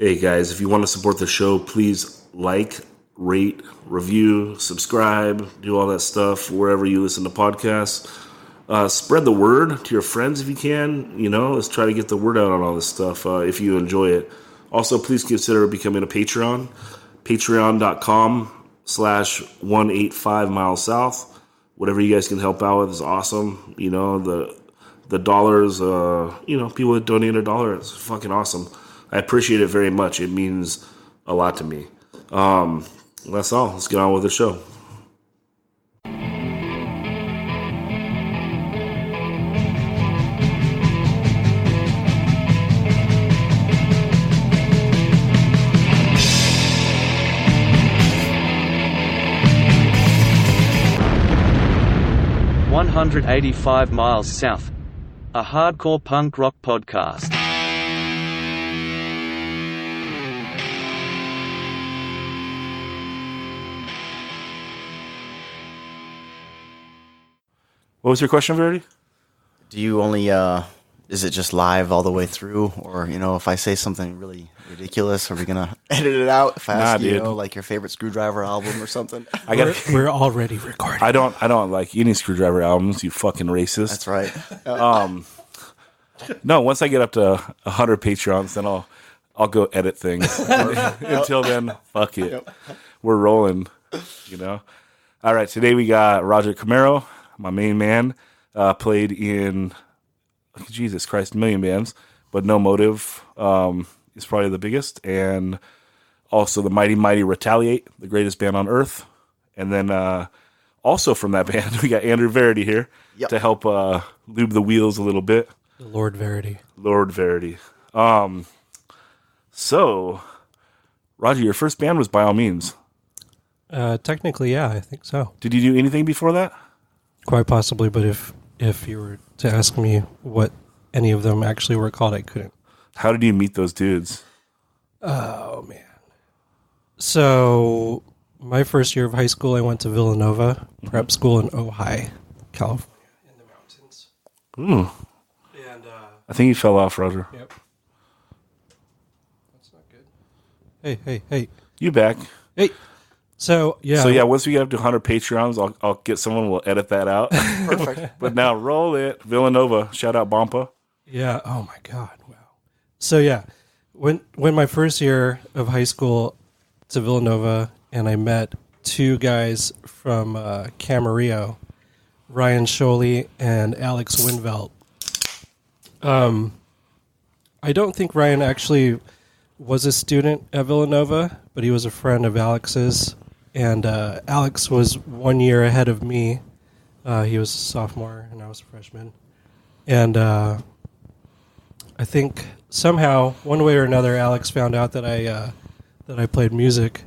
Hey guys, if you want to support the show, please like, rate, review, subscribe, do all that stuff wherever you listen to podcasts. Spread the word to your friends if you can. Let's try to get the word out on all this stuff if you enjoy it. Also, please consider becoming a Patreon. Patreon.com/185 miles south. Whatever you guys can help out with is awesome. The dollars, people that donate $1, it's fucking awesome. I appreciate it very much. It means a lot to me. That's all. Let's get on with the show. "185 Miles South", a hardcore punk rock podcast. What was your question, Verity? Do you only, is it just live all the way through? Or, if I say something really ridiculous, are we going to edit it out? If I ask like your favorite Screwdriver album or something? We're already recording. I don't like any Screwdriver albums, you fucking racist. That's right. No, once I get up to 100 Patreons, then I'll go edit things. Until then, fuck it. Yep. We're rolling, All right, today we got Roger Camero, my main man, played in, Jesus Christ, a million bands, but No Motiv is probably the biggest, and also the mighty, mighty Retaliate, the greatest band on earth. And then also from that band, we got Andrew Verity here to help lube the wheels a little bit. Lord Verity. So, Roger, your first band was By All Means. Technically, yeah, I think so. Did you do anything before that? Quite possibly, but if you were to ask me what any of them actually were called, I couldn't. How did you meet those dudes? Oh, man. So, my first year of high school, I went to Villanova Prep School in Ojai, California, in the mountains. Ooh. And, I think you fell off, Roger. Yep. That's not good. Hey. You back. Hey. So, yeah. So, once we get up to 100 Patreons, I'll get someone, we'll edit that out. Perfect. But now, roll it. Villanova. Shout out Bompa. Yeah. Oh, my God. Wow. So, yeah. When my first year of high school to Villanova, and I met two guys from Camero, Ryan Scholey and Alex Winvelt. I don't think Ryan actually was a student at Villanova, but he was a friend of Alex's. And Alex was 1 year ahead of me. He was a sophomore, and I was a freshman. And I think somehow, one way or another, Alex found out that I played music.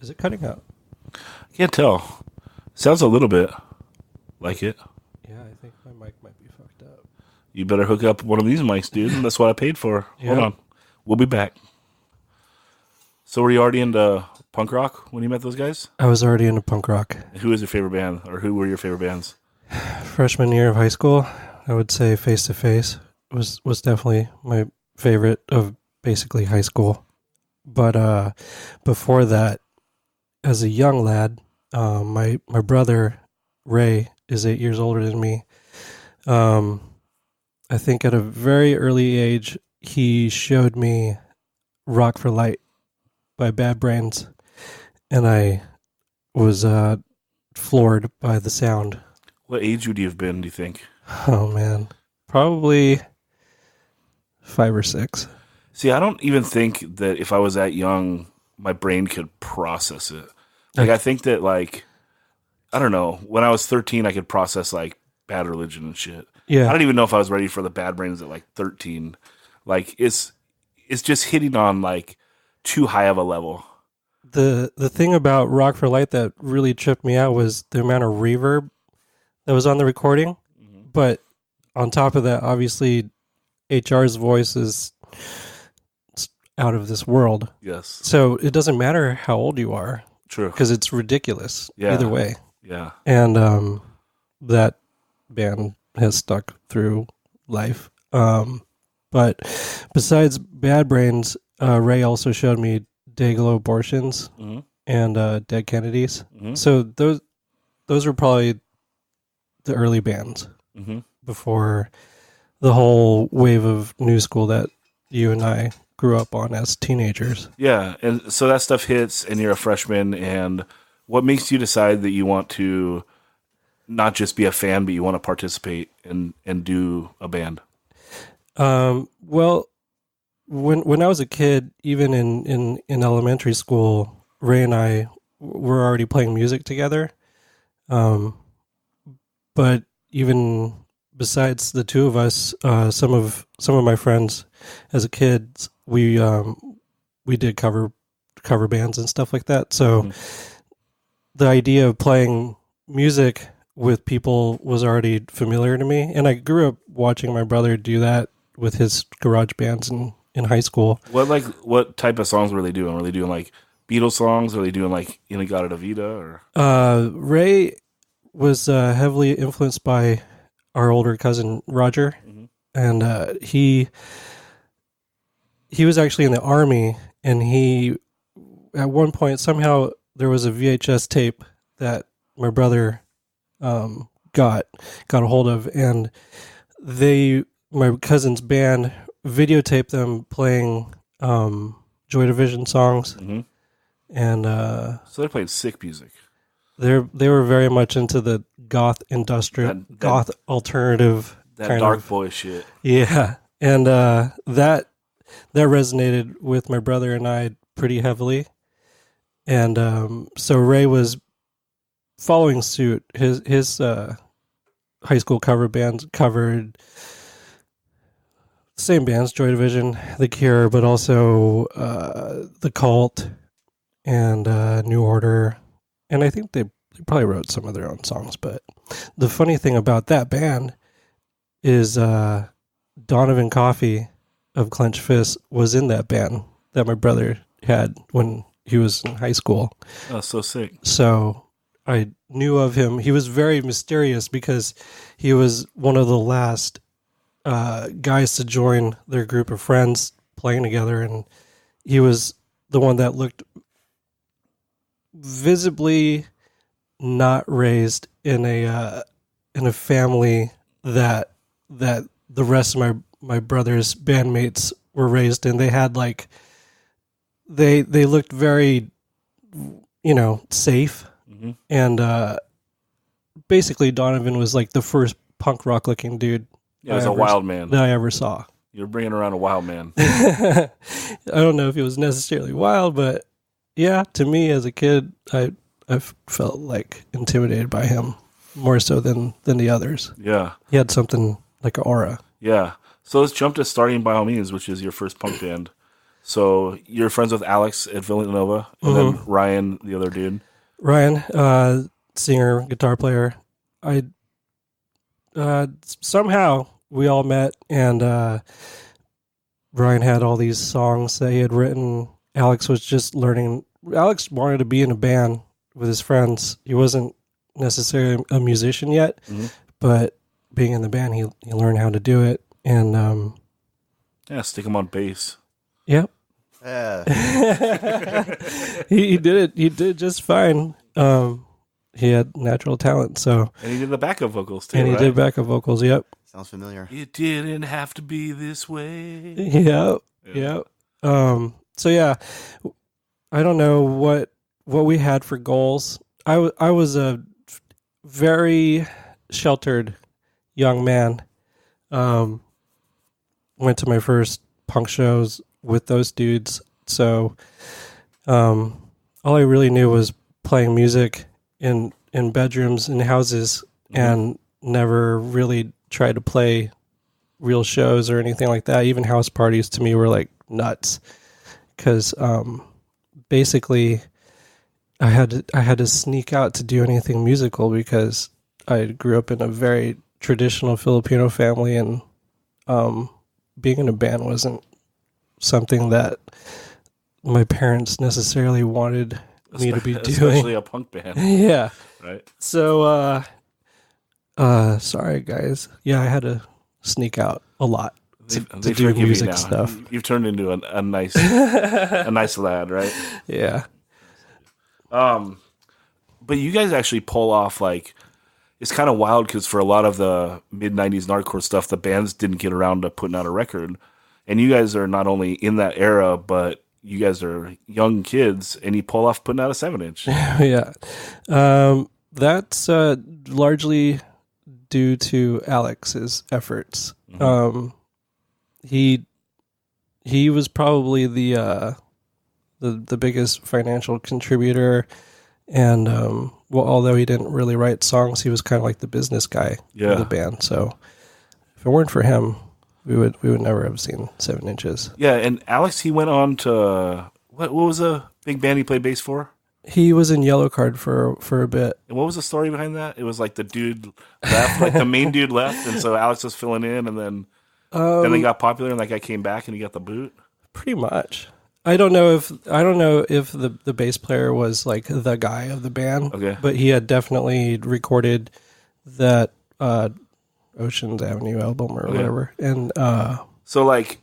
Is it cutting out? I can't tell. Sounds a little bit like it. Yeah, I think my mic might be fucked up. You better hook up one of these mics, dude. That's what I paid for. Yeah. Hold on. We'll be back. So were you already into punk rock when you met those guys? I was already into punk rock. Who was your favorite band, or who were your favorite bands? Freshman year of high school, I would say Face to Face was definitely my favorite of basically high school. But before that, as a young lad, my brother Ray is 8 years older than me. I think at a very early age, he showed me Rock for Light by Bad Brains, and I was floored by the sound. What age would you have been, do you think? Oh, man. Probably 5 or 6. See, I don't even think that if I was that young, my brain could process it. Like, I think that, like, I don't know, when I was 13, I could process, like, Bad Religion and shit. Yeah. I don't even know if I was ready for the Bad Brains at, like, 13. Like, it's just hitting on, like, too high of a level. The thing about Rock for Light that really tripped me out was the amount of reverb that was on the recording. Mm-hmm. But on top of that, obviously, HR's voice is out of this world. Yes. So it doesn't matter how old you are. True. Because it's ridiculous either way. Yeah. And that band has stuck through life. But besides Bad Brains, Ray also showed me Dayglow Abortions Mm-hmm. and Dead Kennedys. Mm-hmm. So those were probably the early bands Mm-hmm. before the whole wave of new school that you and I grew up on as teenagers. Yeah, and so that stuff hits, and you're a freshman, and what makes you decide that you want to not just be a fan, but you want to participate and do a band? Well, when I was a kid, even in elementary school, Ray and I were already playing music together. But even besides the two of us, some of my friends as a kid, we did cover bands and stuff like that. So the idea of playing music with people was already familiar to me, and I grew up watching my brother do that with his garage bands in high school. What type of songs were they doing? Were they doing like Beatles songs? Were they doing like Inagata Vida? Or Ray was heavily influenced by our older cousin Roger, and he was actually in the Army, and he at one point somehow there was a VHS tape that my brother got a hold of, and my cousin's band videotaped them playing Joy Division songs, and so they played sick music. They were very much into the goth industrial, goth alternative, that kind dark of boy shit. Yeah, and that resonated with my brother and I pretty heavily, and so Ray was following suit. His high school cover bands covered the same bands, Joy Division, The Cure, but also The Cult and New Order. And I think they probably wrote some of their own songs. But the funny thing about that band is Donovan Coffey of Clenched Fist was in that band that my brother had when he was in high school. Oh, so sick. So I knew of him. He was very mysterious because he was one of the last guys to join their group of friends playing together. And he was the one that looked visibly not raised in a family that the rest of my brother's bandmates were raised in. They had like they looked very safe, and basically Donovan was like the first punk rock looking dude. Yeah, he was a wild man that I ever saw. You're bringing around a wild man. I don't know if he was necessarily wild, but yeah, to me as a kid, I felt like intimidated by him more so than the others. Yeah. He had something like an aura. Yeah. So let's jump to Starting By All Means, which is your first punk band. So you're friends with Alex at Villanova, and then Ryan, the other dude. Ryan, singer, guitar player. Somehow we all met, and Ryan had all these songs that he had written. Alex was just learning. Alex wanted to be in a band with his friends. He wasn't necessarily a musician yet, but being in the band, he learned how to do it. And stick him on bass. Yep. Yeah. he did it. He did just fine. He had natural talent, so. And he did the backup vocals too. And he did backup vocals. Yep. Sounds familiar. It didn't have to be this way. Yep. So yeah, I don't know what we had for goals. I was a very sheltered young man. Went to my first punk shows with those dudes. So all I really knew was playing music in bedrooms and houses, and never really tried to play real shows or anything like that. Even house parties to me were like nuts, because basically I had to sneak out to do anything musical, because I grew up in a very traditional Filipino family, and being in a band wasn't something that my parents necessarily wanted me to be doing. Especially a punk band. Yeah. Right. So, sorry guys. Yeah, I had to sneak out a lot. to do music stuff. You've turned into a nice a nice lad, right? Yeah. But you guys actually pull off like it's kind of wild because for a lot of the mid '90s hardcore stuff, the bands didn't get around to putting out a record, and you guys are not only in that era, but you guys are young kids, and you pull off putting out a 7-inch. Yeah, that's largely due to Alex's efforts. Mm-hmm. He was probably the biggest financial contributor, and although he didn't really write songs, he was kind of like the business guy of the band. So if it weren't for him, we would never have seen 7 Inches. Yeah, and Alex, he went on to what was a big band he played bass for? He was in Yellow Card for a bit. And what was the story behind that? It was like the dude left, like the main dude left, and so Alex was filling in, and then they got popular, and that guy came back, and he got the boot. Pretty much. I don't know if the bass player was like the guy of the band. Okay. But he had definitely recorded that Oceans Avenue album or whatever. And so like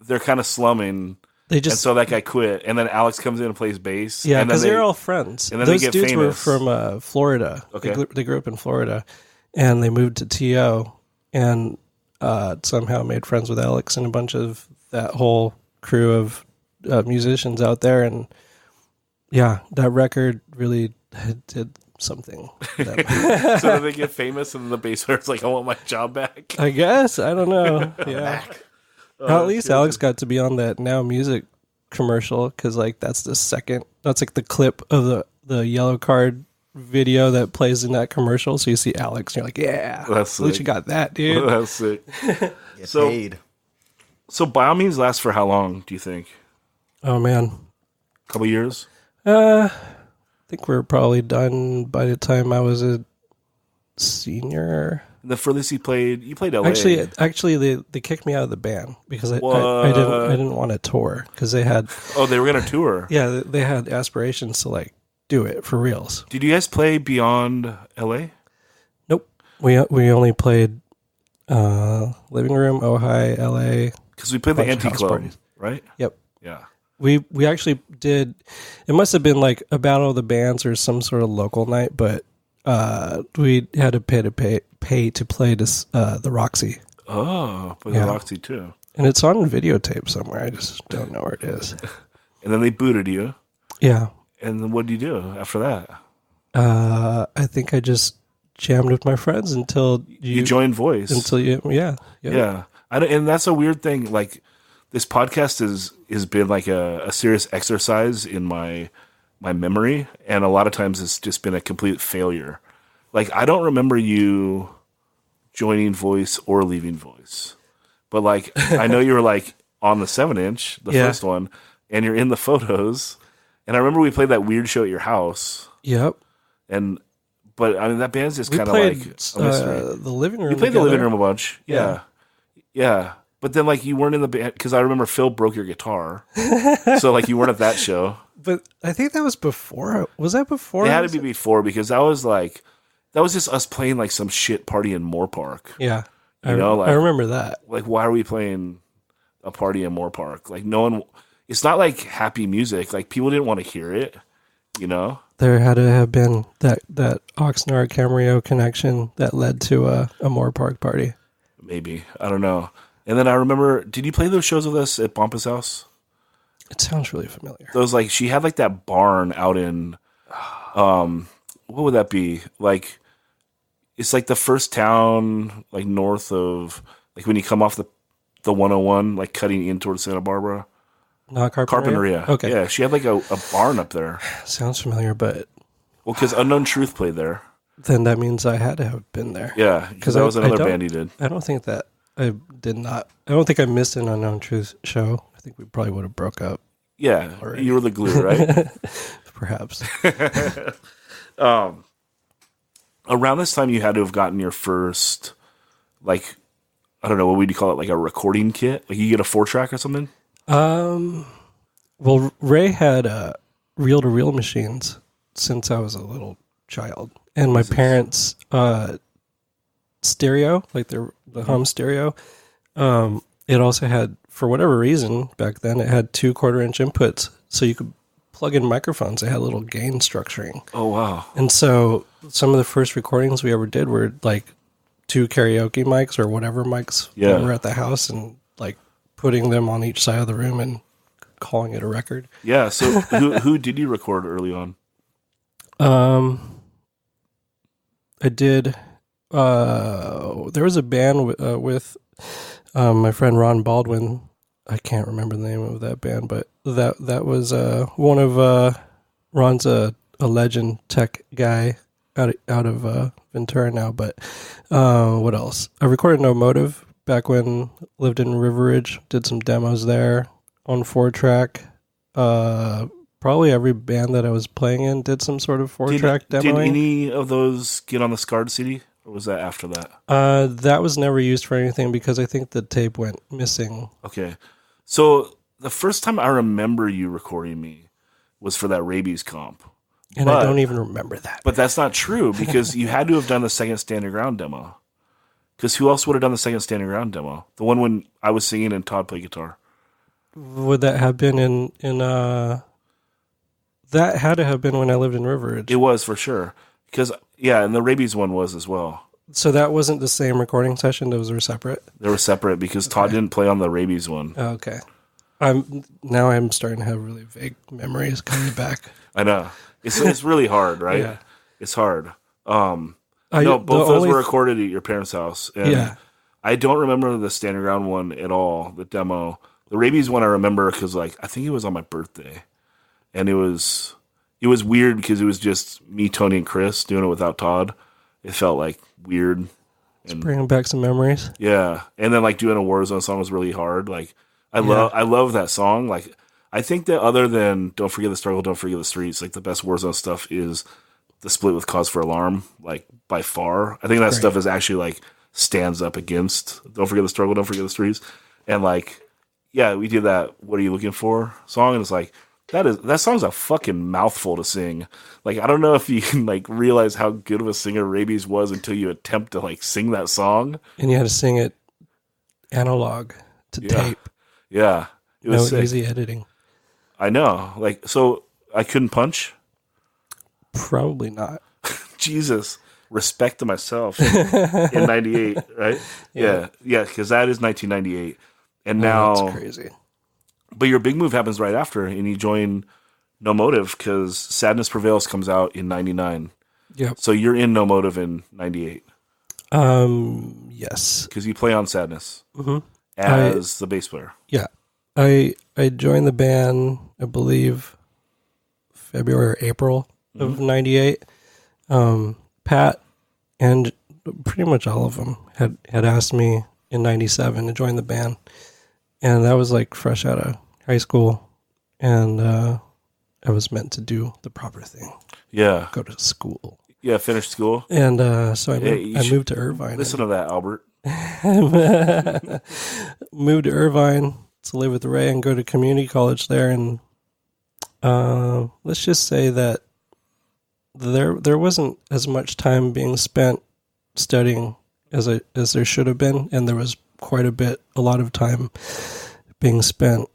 they're kind of slumming. And so that guy quit, and then Alex comes in and plays bass. Yeah, because they're all friends. And then those they get dudes famous. were from Florida. Okay. They grew up in Florida, and they moved to TO, and somehow made friends with Alex and a bunch of that whole crew of musicians out there. And yeah, that record really did something. So then they get famous, and the bass player's like, "I want my job back." I guess, I don't know. Yeah. At least Alex got to be on that Now Music commercial, because like that's like the clip of the Yellow Card video that plays in that commercial. So you see Alex, and you're like, yeah, that's at least you got that, dude. That's sick. Get paid. So By All Means lasts for how long, do you think? Oh man, A couple years? I think we're probably done by the time I was a senior. The furthest you played LA. Actually, they kicked me out of the band because I didn't want to tour, because they had. Oh, they were gonna tour. Yeah, they had aspirations to like do it for reals. Did you guys play beyond LA? Nope. We only played Living Room, Ojai, LA. Because we played the Anti Club, right? Yep. Yeah. We actually did. It must have been like a battle of the bands or some sort of local night, but we had to pay to play this the Roxy. Oh, but the Roxy too. And it's on videotape somewhere. I just don't know where it is. And then they booted you. Yeah. And then what did you do after that? I think I just jammed with my friends until you joined Voice. Yeah. And that's a weird thing. Like this podcast has been like a serious exercise in my memory, and a lot of times it's just been a complete failure. Like I don't remember you joining Voice or leaving Voice, but like I know you were like on the 7-inch, the first one, and you're in the photos. And I remember we played that weird show at your house. Yep. But I mean that band's just kind of like a mystery. The living room. You played the living room a bunch, yeah. But then like you weren't in the band, because I remember Phil broke your guitar, so like you weren't at that show. But I think that was before. Was that before? It had to be before, because that was just us playing like some shit party in Moore Park. Yeah, I remember that. Like, why are we playing a party in Moore Park? Like, no one. It's not like happy music. Like, people didn't want to hear it. You know, there had to have been that Oxnard Camero connection that led to a Moore Park party. Maybe, I don't know. And then I remember, did you play those shows with us at Pompous House? It sounds really familiar. Those like she had like that barn out in, what would that be? Like, it's like the first town like north of like when you come off the 101, like cutting in towards Santa Barbara. Not Carpinteria? Okay. Yeah, she had like a barn up there. Sounds familiar, but well, because Unknown Truth played there. Then that means I had to have been there. Yeah, because that was another band he did. I don't think that I did not. I don't think I missed an Unknown Truth show. I think we probably would have broke up. Yeah, already. You were the glue, right? Perhaps. Around this time, you had to have gotten your first, like, I don't know, what would you call it, like a recording kit? Like you get a 4-track or something? Well, Ray had reel-to-reel machines since I was a little child, and my parents' stereo, like the home stereo, it also had, for whatever reason back then, it had 2 1/4-inch inputs, so you could plug in microphones. They had a little gain structuring. Oh wow! And so some of the first recordings we ever did were like 2 karaoke mics or whatever mics that were at the house, and like putting them on each side of the room and calling it a record. Yeah. So who did you record early on? I did. There was a band with my friend Ron Baldwin. I can't remember the name of that band, but that was one of Ron's a legend tech guy out of Ventura now. But what else? I recorded No Motiv back when I lived in River Ridge. Did some demos there on 4-track. Probably every band that I was playing in did some sort of 4-track demoing. Did any of those get on the Scarred CD, or was that after that? That was never used for anything because I think the tape went missing. Okay. So the first time I remember you recording me was for that rabies comp. And I don't even remember that. But that's not true because you had to have done the second Stand Your Ground demo. Because who else would have done the second Stand Your Ground demo? The one when I was singing and Todd played guitar. Would that have been in that had to have been when I lived in River Ridge. It was for sure. Because, yeah, and the rabies one was as well. So that wasn't the same recording session? Those were separate? They were separate because Todd didn't play on the rabies one. Oh, okay. I'm starting to have really vague memories coming back. I know. It's really hard, right? Yeah. It's hard. Both those were recorded at your parents' house. And yeah. I don't remember the Stand Your Ground one at all, the demo. The rabies one I remember because, like, I think it was on my birthday. And it was weird because it was just me, Tony, and Chris doing it without Todd. It felt, like, weird. And bringing back some memories. Yeah. And then, like, doing a Warzone song was really hard. Like, I love that song. Like, I think that other than Don't Forget the Struggle, Don't Forget the Streets, like, the best Warzone stuff is the split with Cause for Alarm, like, by far. I think that stuff is actually, like, stands up against Don't Forget the Struggle, Don't Forget the Streets. And, like, yeah, we did that What Are You Looking For song, and it's like, that song's a fucking mouthful to sing. Like, I don't know if you can, like, realize how good of a singer Rabies was until you attempt to, like, sing that song. And you had to sing it analog to tape. Yeah. It was sick. Easy editing. I know. Like, so I couldn't punch? Probably not. Jesus. Respect to myself in 98, right? Yeah, because that is 1998. And now... That's crazy. But your big move happens right after, and you join No Motiv because Sadness Prevails comes out in 99. Yep. So you're in No Motiv in 98. Yes. Because you play on Sadness as the bass player. Yeah. I joined the band, I believe, February or April of 98. Pat and pretty much all of them had asked me in 97 to join the band. And that was like fresh out of high school. And I was meant to do the proper thing. Yeah. Go to school. Yeah, finish school. And so I moved to Irvine. Listen to that, Albert. Moved to Irvine to live with Ray and go to community college there. And let's just say that there wasn't as much time being spent studying as there should have been. And there was quite a lot of time being spent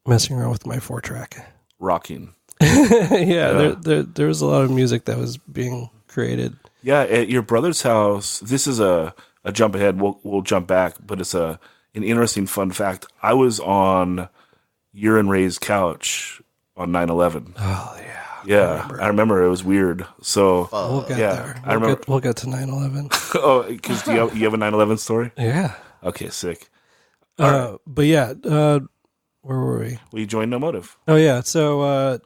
messing around with my 4-track. Rocking. There was a lot of music that was being created. Yeah, at your brother's house, this is a jump ahead. We'll jump back, but it's an interesting fun fact. I was on your and Ray's couch on 9/11. Oh, yeah. Yeah, I remember. It was weird. So we'll get there. We'll get to 9/11. Oh, because you have a 9/11 story? Yeah. Okay, sick. But yeah, where were we? Well, you joined No Motiv. Oh yeah, so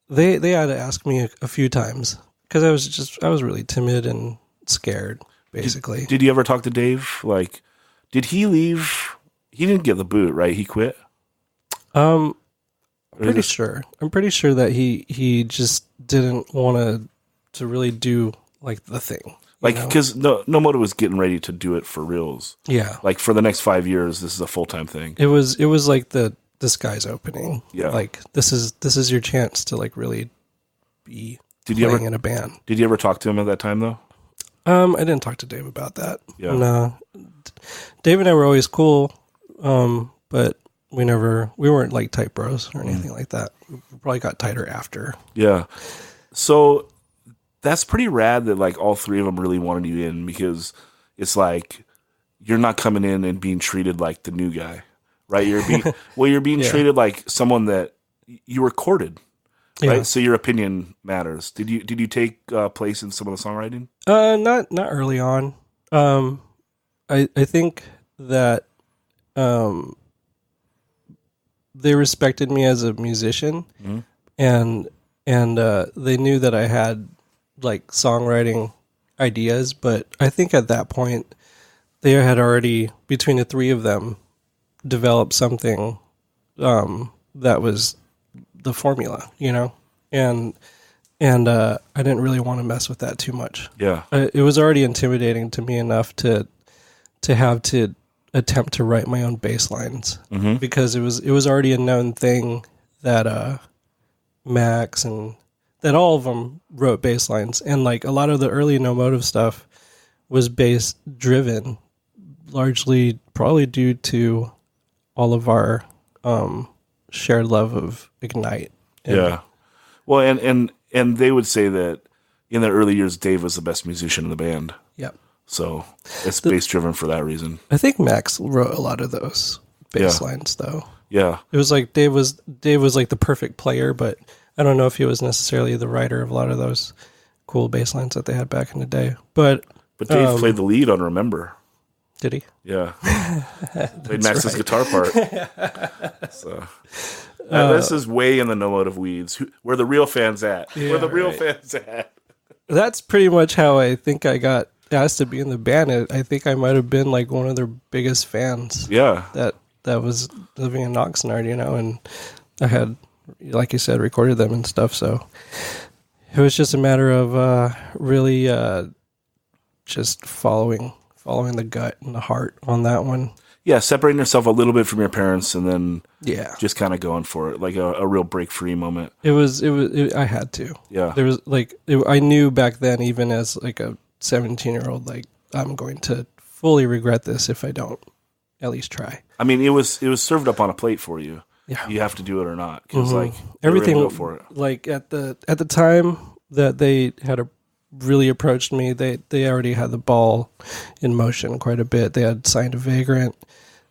they had to ask me a few times because I was really timid and scared, basically. Did you ever talk to Dave? Like, did he leave? He didn't get the boot, right? He quit. I'm pretty sure that he just didn't want to really do like the thing. Like, because No Motiv was getting ready to do it for reals. Yeah. Like, for the next 5 years, this is a full-time thing. It was like the sky's opening. Yeah. Like, this is your chance to, like, really be playing in a band. Did you ever talk to him at that time, though? I didn't talk to Dave about that. Yeah. No. Dave and I were always cool. but we weren't like tight bros or anything like that. We probably got tighter after. Yeah. So that's pretty rad that like all three of them really wanted you in, because it's like you're not coming in and being treated like the new guy, right? You're being treated like someone that you recorded, right? Yeah. So your opinion matters. Did you take place in some of the songwriting? Not early on. I think that they respected me as a musician, and they knew that I had like songwriting ideas, but I think at that point they had already, between the three of them, developed something that was the formula, and I didn't really want to mess with that too much. Yeah. It was already intimidating to me enough to have to attempt to write my own bass lines, because it was already a known thing that Max and that all of them wrote bass lines, and like a lot of the early No Motiv stuff was bass driven, largely probably due to all of our shared love of Ignite. Yeah. Well, and they would say that in the early years, Dave was the best musician in the band. Yep. So it's bass driven for that reason. I think Max wrote a lot of those bass lines, though. Yeah. It was like Dave was like the perfect player, but I don't know if he was necessarily the writer of a lot of those cool bass lines that they had back in the day. But Dave played the lead on Remember. Did he? Yeah. Played Max's guitar part. So this is way in the No Motiv weeds. Where the real fans at? Yeah, where the real fans at? That's pretty much how I think I got asked to be in the band. I think I might have been like one of their biggest fans. Yeah. That was living in Oxnard, and I had, like you said, recorded them and stuff. So it was just a matter of really just following the gut and the heart on that one. Yeah, separating yourself a little bit from your parents and then just kind of going for it, like a real break free moment. It was I had to. Yeah. There was I knew back then, even as like a 17-year-old, like I'm going to fully regret this if I don't at least try. I mean, it was served up on a plate for you. Yeah. You have to do it or not, because like everything go for it. Like at the time that they had really approached me, they already had the ball in motion quite a bit. They had signed a Vagrant.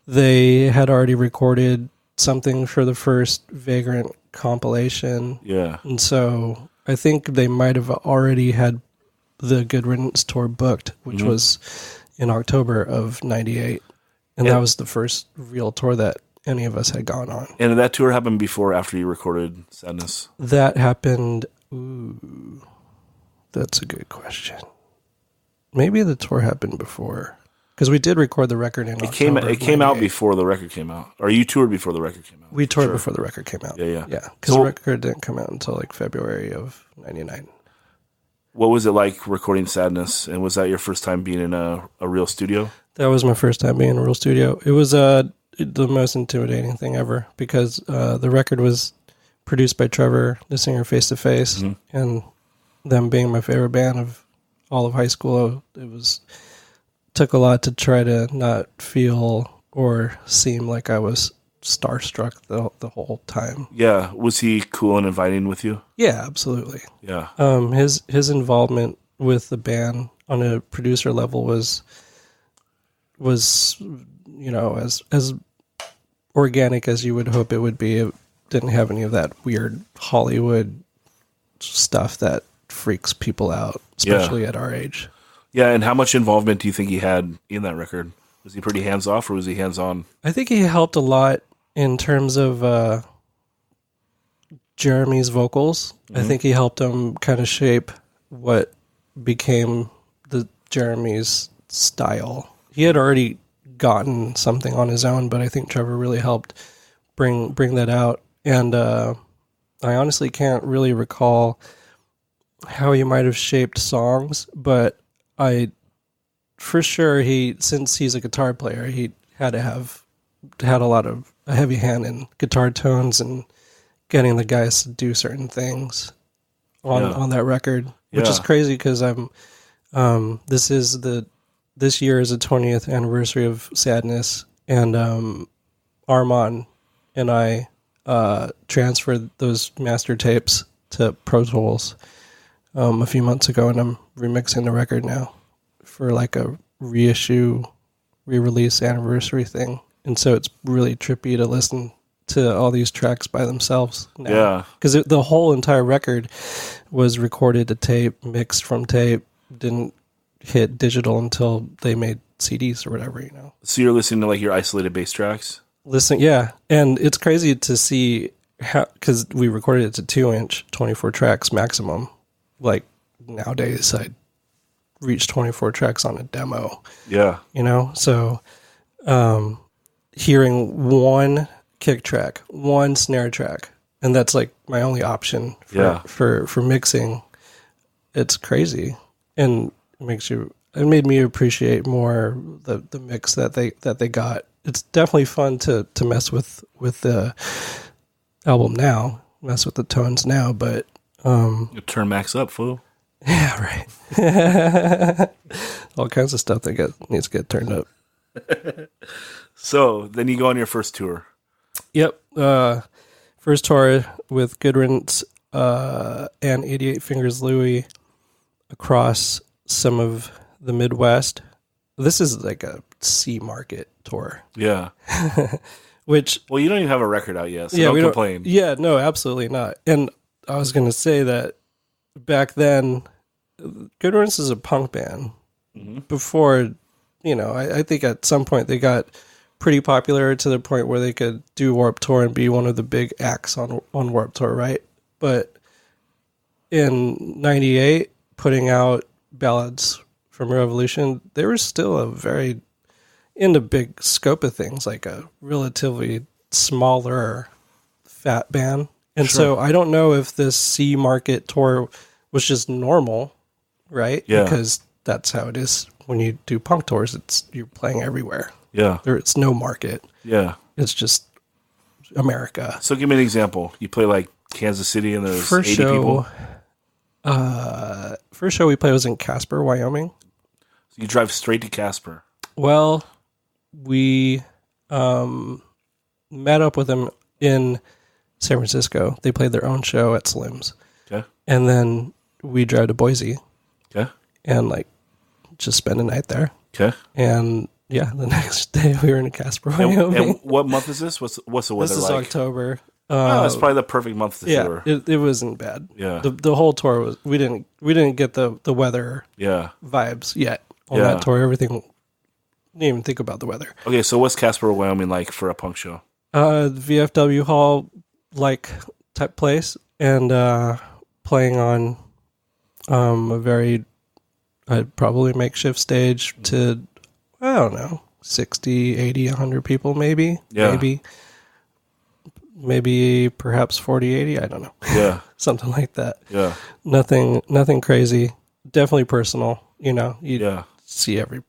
They had already recorded something for the first Vagrant compilation. Yeah. And so I think they might have already had the Good Riddance tour booked, which was in October of 98. And that was the first real tour that any of us had gone on. And did that tour happen before or after you recorded Sadness? That happened... Ooh, that's a good question. Maybe the tour happened before. Because we did record the record in October. It came out before the record came out. Or you toured before the record came out? We toured before the record came out. Yeah. Yeah, because the record didn't come out until like February of 99. What was it like recording Sadness? And was that your first time being in a real studio? That was my first time being in a real studio. It was the most intimidating thing ever, because the record was produced by Trevor, the singer Face to Face, and them being my favorite band of all of high school. It took a lot to try to not feel or seem like I was starstruck the whole time. Yeah. Was he cool and inviting with you? Yeah, absolutely. Yeah. His involvement with the band on a producer level was as organic as you would hope it would be. It didn't have any of that weird Hollywood stuff that freaks people out, especially at our age. Yeah, and how much involvement do you think he had in that record? Was he pretty hands-off or was he hands-on? I think he helped a lot in terms of Jeremy's vocals. I think he helped him kind of shape what became the Jeremy's style. He had already gotten something on his own, but I think Trevor really helped bring that out. And I honestly can't really recall how he might have shaped songs, but for sure, since he's a guitar player, he had to have had a heavy hand in guitar tones and getting the guys to do certain things on that record, which is crazy because this year is the 20th anniversary of Sadness, and Armand and I transferred those master tapes to Pro Tools a few months ago, and I'm remixing the record now for like a reissue, re-release anniversary thing. And so it's really trippy to listen to all these tracks by themselves now. Yeah. Because the whole entire record was recorded to tape, mixed from tape, didn't hit digital until they made CDs or whatever, you know. So you're listening to like your isolated bass tracks? Yeah. And it's crazy to see how, because we recorded it to 2-inch, 24 tracks maximum. Like nowadays, I'd reach 24 tracks on a demo. Yeah. You know? So hearing one kick track, one snare track, and that's like my only option for mixing. It's crazy, and it made me appreciate more the mix that they got. It's definitely fun to mess with the album now, mess with the tones now, but you turn max up, fool. Yeah, right. All kinds of stuff that needs to get turned up. So then you go on your first tour. Yep. First tour with Good Riddance and 88 Fingers Louie across some of the Midwest. This is like a C market tour. Yeah. Which, well, you don't even have a record out yet, so don't complain. Yeah, no, absolutely not. And I was going to say that back then, Good Riddance is a punk band. Mm-hmm. Before, you know, I think at some point they got pretty popular to the point where they could do Warped Tour and be one of the big acts on Warped Tour, right? But in 98, putting out Ballads from Revolution, they were still a very, in the big scope of things, like a relatively smaller fat band. And so I don't know if this C market tour was just normal, right? Yeah. Because that's how it is when you do punk tours. You're playing everywhere. Yeah. It's no market. Yeah. It's just America. So give me an example. You play like Kansas City and there's 80 people. First show we played was in Casper, Wyoming. So you drive straight to Casper. Well, we met up with them in San Francisco. They played their own show at Slim's. Okay. And then we drive to Boise. Okay. And like just spend a night there. Okay. And yeah, the next day we were in Casper, Wyoming. And what month is this? What's the weather like? This is October. It's probably the perfect month to tour. It wasn't bad. Yeah. The whole tour was we didn't get the weather vibes yet on that tour. Everything didn't even think about the weather. Okay, so what's Casper, Wyoming like for a punk show? VFW hall like type place, and playing on a very probably makeshift stage to, I don't know, 60, 80, 100 people maybe. Yeah. Maybe perhaps 40, 80, I don't know. Yeah. Something like that. Yeah. Nothing crazy. Definitely personal, you know. You see every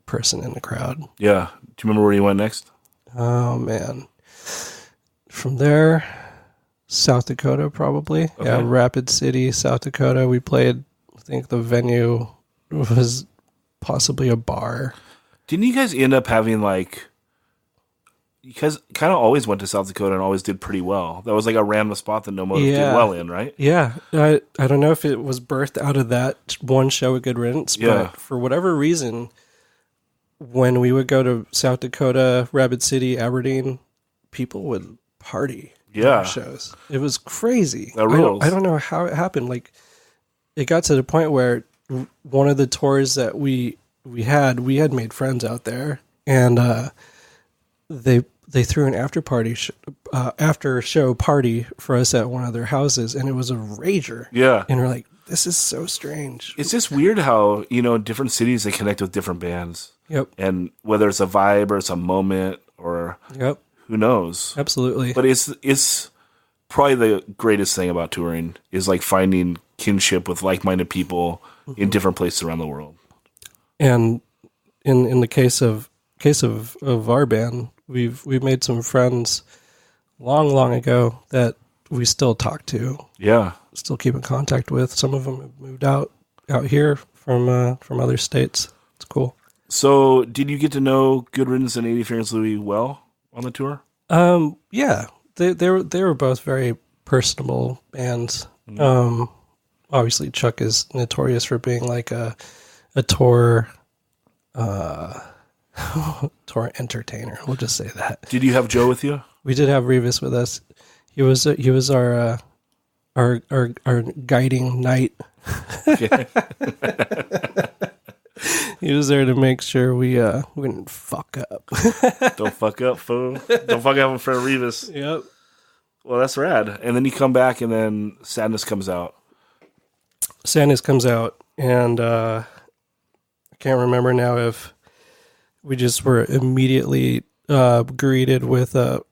person in the crowd. Yeah. Do you remember where you went next? Oh, man. From there, South Dakota probably. Okay. Yeah, Rapid City, South Dakota. We played, I think the venue was possibly a bar. Didn't you guys end up having like... You guys kind of always went to South Dakota and always did pretty well. That was like a random spot that No Motiv did well in, right? Yeah. I don't know if it was birthed out of that one show at Good Riddance, but for whatever reason, when we would go to South Dakota, Rapid City, Aberdeen, people would party at our shows. It was crazy. I don't know how it happened. Like, it got to the point where one of the tours that we had made friends out there, and they threw an after show party for us at one of their houses, and it was a rager. Yeah. And we're like, this is so strange. It's just weird how, you know, different cities, they connect with different bands. Yep. And whether it's a vibe or it's a moment or who knows. Absolutely. But it's probably the greatest thing about touring is like finding kinship with like-minded people in different places around the world. And in the case of our band, we've made some friends long ago that we still talk to. Yeah. Still keep in contact with. Some of them have moved out here from other states. It's cool. So did you get to know Good Riddance and 80 Fingers Louie well on the tour? Yeah, they were both very personable bands. Obviously Chuck is notorious for being like a tour tour entertainer. We'll just say that. Did you have Joe with you? We did have Revis with us. He was our guiding knight. Okay. He was there to make sure we didn't fuck up. Don't fuck up, fool. Don't fuck up in front of Revis. Yep. Well, that's rad. And then you come back, and then Sadness comes out. Sadness comes out, and I can't remember now if we just were immediately greeted with a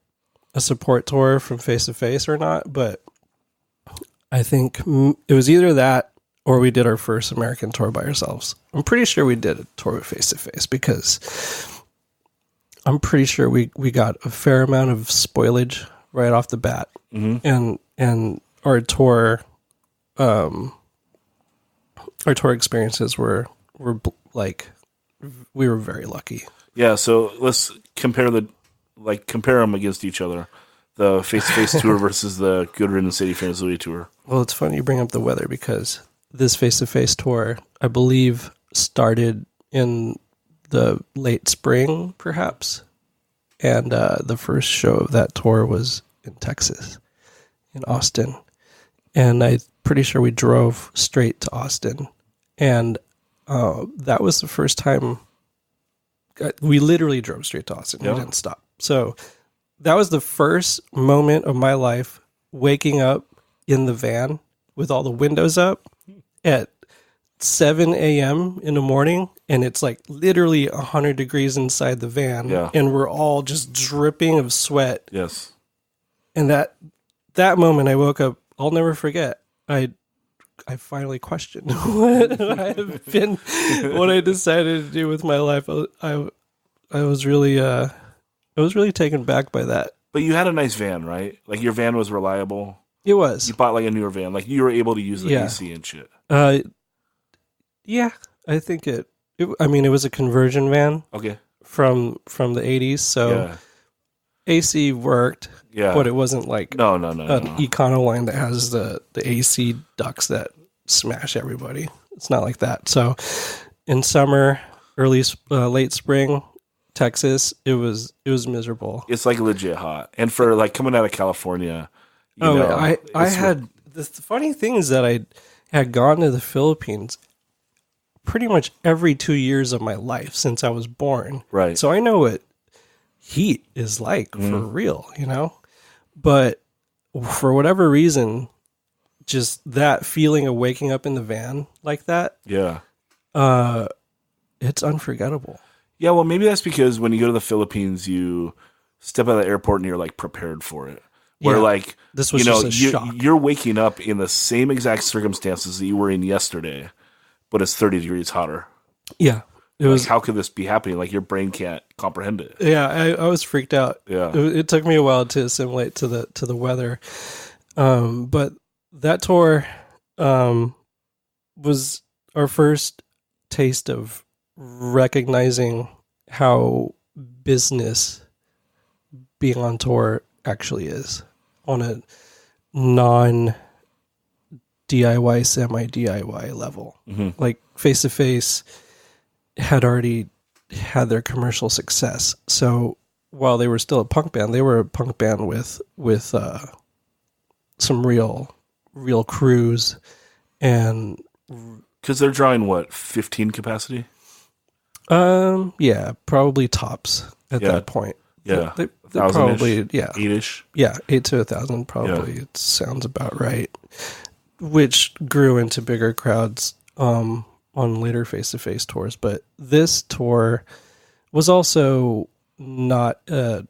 support tour from Face to Face or not, but I think it was either that or we did our first American tour by ourselves. I'm pretty sure we did a tour with Face to Face because I'm pretty sure we got a fair amount of spoilage right off the bat, and our tour experiences were like, we were very lucky. Yeah, so let's compare them against each other. The face-to-face tour versus the Good Riddance City Fans Louis tour. Well, it's funny you bring up the weather because this face-to-face tour, I believe, started in the late spring, perhaps. And the first show of that tour was in Texas, in Austin. And I'm pretty sure we drove straight to Austin. And that was the first time we literally drove straight to Austin. Yep. We didn't stop. So that was the first moment of my life waking up in the van with all the windows up at 7 a.m. in the morning, and it's like literally 100 degrees inside the van, and we're all just dripping of sweat. Yes. And that moment I woke up, I'll never forget. I finally questioned what I have been, what I decided to do with my life. I was really taken back by that. But you had a nice van, right? Like your van was reliable. It was. You bought like a newer van. Like you were able to use the AC and shit. Yeah, I think it was a conversion van. Okay. From the 80s, so AC worked. Yeah. But it wasn't like an Econoline that has the AC ducts that smash everybody. It's not like that. So in summer, late spring, Texas, it was miserable. It's like legit hot. And for like coming out of California, I had the funny thing is that I had gone to the Philippines pretty much every 2 years of my life since I was born. Right. So I know what heat is like for real, But for whatever reason, just that feeling of waking up in the van like that, it's unforgettable. Yeah, well, maybe that's because when you go to the Philippines, you step out of the airport and you're like prepared for it. Where like this was just a shock. You're waking up in the same exact circumstances that you were in yesterday, but it's 30 degrees hotter. Yeah. It was, how could this be happening? Like your brain can't comprehend it. Yeah, I was freaked out. Yeah, it took me a while to assimilate to the weather, but that tour was our first taste of recognizing how business being on tour actually is on a non DIY, semi DIY level. Like Face to Face had already had their commercial success. So while they were still a punk band, they were a punk band with some real crews, and because they're drawing what 15 capacity. Yeah, probably tops at that point. Yeah, they probably 8-ish. Yeah, 8 to 1,000 probably. Yeah. It sounds about right. Which grew into bigger crowds on later face-to-face tours, but this tour was also not a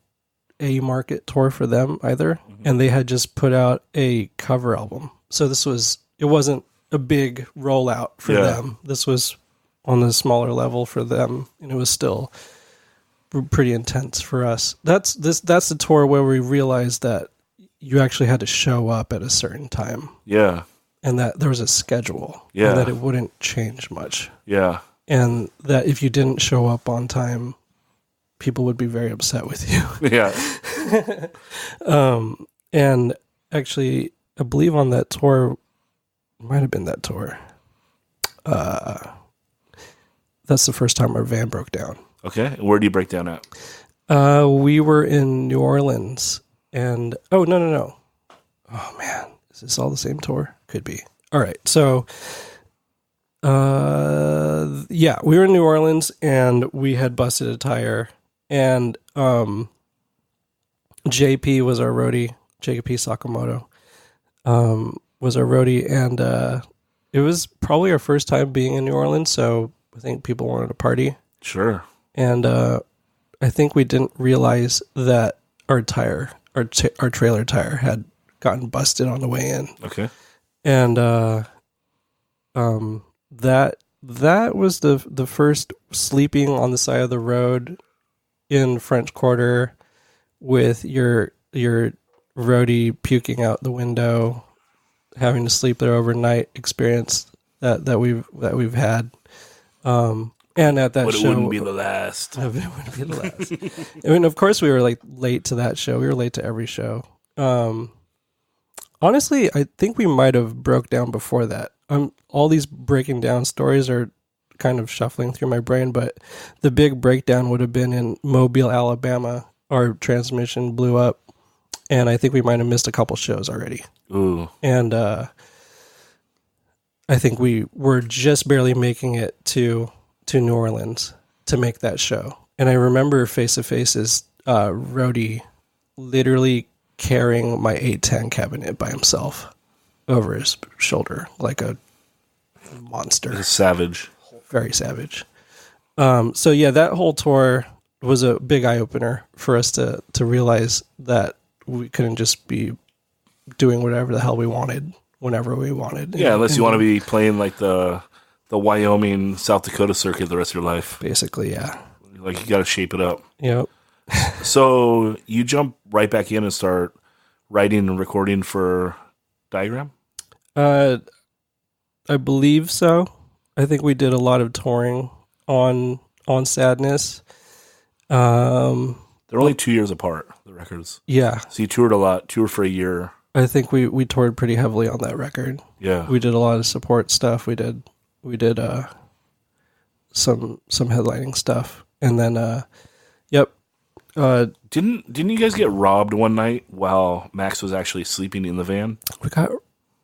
market tour for them either, and they had just put out a cover album. So it wasn't a big rollout for them. This was on a smaller level for them, and it was still pretty intense for us. That's the tour where we realized that you actually had to show up at a certain time. Yeah. And that there was a schedule. Yeah. And that it wouldn't change much. Yeah. And that if you didn't show up on time, people would be very upset with you. Yeah. And actually, I believe on that tour, might have been that tour. That's the first time our van broke down. Okay. And where do you break down at? We were in New Orleans, and no. Oh man, is this all the same tour? Could be. All right, so yeah, we were in New Orleans, and we had busted a tire, and JP was our roadie. JP Sakamoto was our roadie, and it was probably our first time being in New Orleans, so I think people wanted to party. Sure. And I think we didn't realize that our tire, our trailer tire, had gotten busted on the way in. Okay. And that was the first sleeping on the side of the road in French Quarter with your roadie puking out the window, having to sleep there overnight experience that we've had. And at that but show, it wouldn't be the last. It wouldn't be the last. I mean, of course, we were like late to that show. We were late to every show. Honestly, I think we might have broke down before that. All these breaking down stories are kind of shuffling through my brain, but the big breakdown would have been in Mobile, Alabama. Our transmission blew up, and I think we might have missed a couple shows already. Ooh. And I think we were just barely making it to New Orleans to make that show. And I remember Face to Face's roadie literally carrying my 810 cabinet by himself over his shoulder like a monster. It's savage. Very savage. So yeah, that whole tour was a big eye-opener for us to realize that we couldn't just be doing whatever the hell we wanted whenever we wanted. Yeah, unless you want to be playing like the Wyoming, South Dakota circuit the rest of your life. Basically, yeah. Like, you got to shape it up. Yep. So you jump right back in and start writing and recording for Diagram? I believe so. I think we did a lot of touring on Sadness. They're only 2 years apart, the records. Yeah. So you toured a lot, toured for a year. I think we toured pretty heavily on that record. Yeah. We did a lot of support stuff. We did some headlining stuff. And then yep. Didn't you guys get robbed one night while Max was actually sleeping in the van?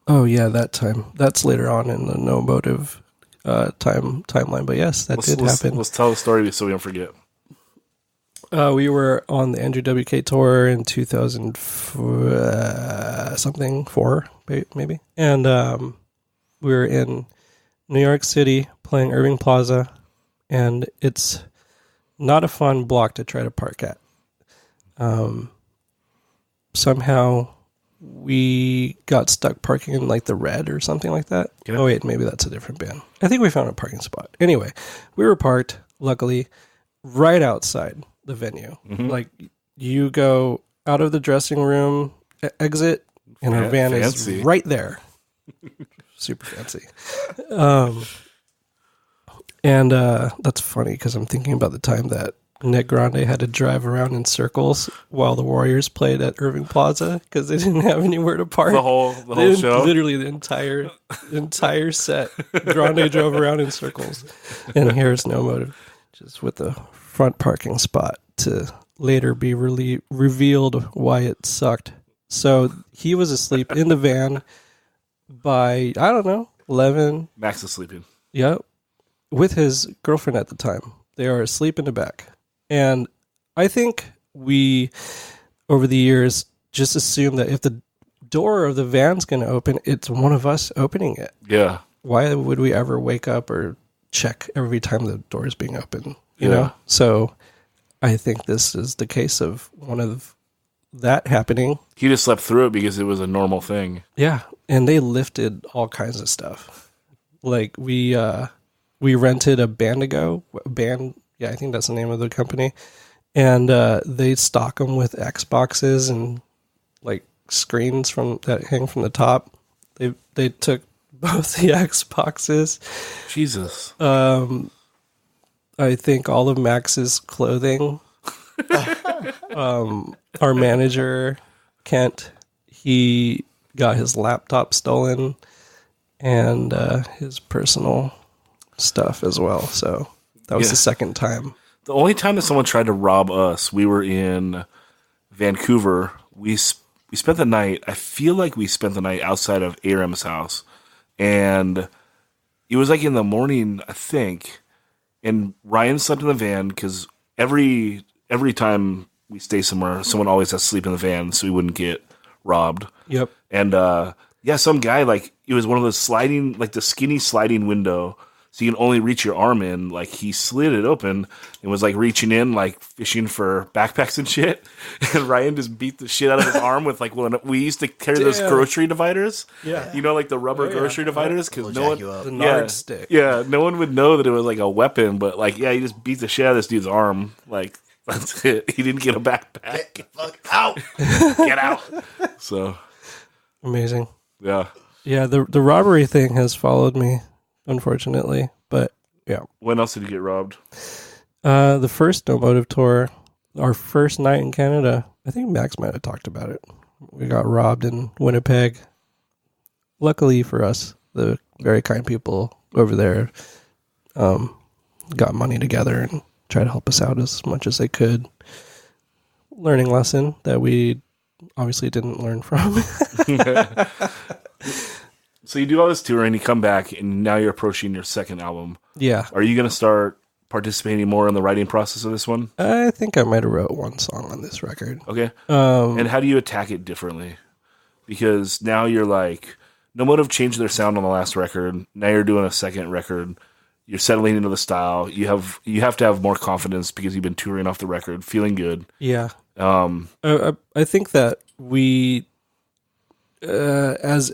Oh yeah, that time. That's later on in the No Motiv timeline. But yes, that did happen. Let's tell the story so we don't forget. We were on the Andrew WK tour in 2004, maybe. And we were in New York City playing Irving Plaza, and it's not a fun block to try to park at. Somehow we got stuck parking in like the Red or something like that. Yeah. Oh wait, maybe that's a different band. I think we found a parking spot. Anyway, we were parked, luckily, right outside the venue. Mm-hmm. Like, you go out of the dressing room, exit, and our van fancy. Is right there. Super fancy. And that's funny because I'm thinking about the time that Nick Grande had to drive around in circles while the Warriors played at Irving Plaza because they didn't have anywhere to park. The whole show? Literally the entire set. Grande drove around in circles. And here's No Motiv, just with the front parking spot to later be revealed why it sucked. So he was asleep in the van by, I don't know, 11. Max is sleeping. Yep. With his girlfriend at the time. They are asleep in the back. And I think we, over the years, just assumed that if the door of the van's going to open, it's one of us opening it. Yeah. Why would we ever wake up or check every time the door is being opened? You know? So I think this is the case of one of that happening. He just slept through it because it was a normal thing. Yeah. And they lifted all kinds of stuff. Like, we rented a Bandigo band. Yeah, I think that's the name of the company. And they stock them with Xboxes and like screens that hang from the top. They took both the Xboxes. Jesus. I think all of Max's clothing. Our manager, Kent, he got his laptop stolen and his personal stuff as well. So that was the second time. The only time that someone tried to rob us, we were in Vancouver. We spent the night. I feel like we spent the night outside of Aram's house, and it was like in the morning, I think. And Ryan slept in the van because every time we stay somewhere, someone always has to sleep in the van so we wouldn't get robbed. Yep. And some guy, like, it was one of those sliding, like the skinny sliding window, so you can only reach your arm in. Like, he slid it open and was like reaching in, like fishing for backpacks and shit. And Ryan just beat the shit out of his arm with like we used to carry those grocery dividers. Yeah, you know, like the rubber grocery dividers, because no one, the nard stick. Yeah, no one would know that it was like a weapon. But like, he just beat the shit out of this dude's arm. Like, that's it. He didn't get a backpack. Get the fuck out! Get out. So amazing. Yeah. Yeah, the robbery thing has followed me, unfortunately. But yeah. When else did you get robbed? The first No Motiv tour, our first night in Canada. I think Max might have talked about it. We got robbed in Winnipeg. Luckily for us, the very kind people over there got money together and tried to help us out as much as they could. Learning lesson that we obviously didn't learn from. So you do all this tour and you come back and now you're approaching your second album. Yeah. Are you going to start participating more in the writing process of this one? I think I might have wrote one song on this record. Okay. And how do you attack it differently? Because now you're like, No Motiv changed their sound on the last record. Now you're doing a second record. You're settling into the style. You have to have more confidence because you've been touring off the record, feeling good. Yeah. I think that we, as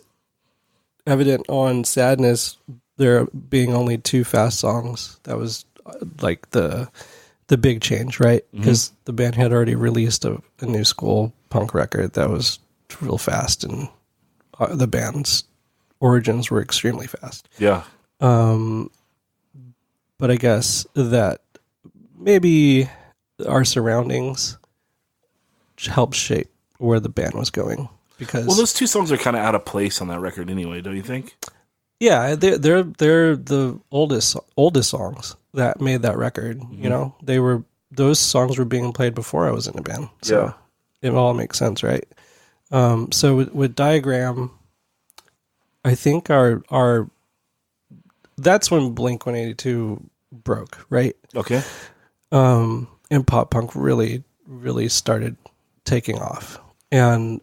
evident on Sadness, there being only 2 fast songs, that was like the big change, right? Because the band had already released a new school punk record that was real fast, and the band's origins were extremely fast. Yeah. But I guess that maybe our surroundings helped shape where the band was going. Because those 2 songs are kind of out of place on that record anyway, don't you think? Yeah, they're the oldest songs that made that record. You know, those songs were being played before I was in the band, so it all makes sense, right? So with Diagram, I think our that's when Blink-182 broke, right? Okay. And pop punk really started taking off, and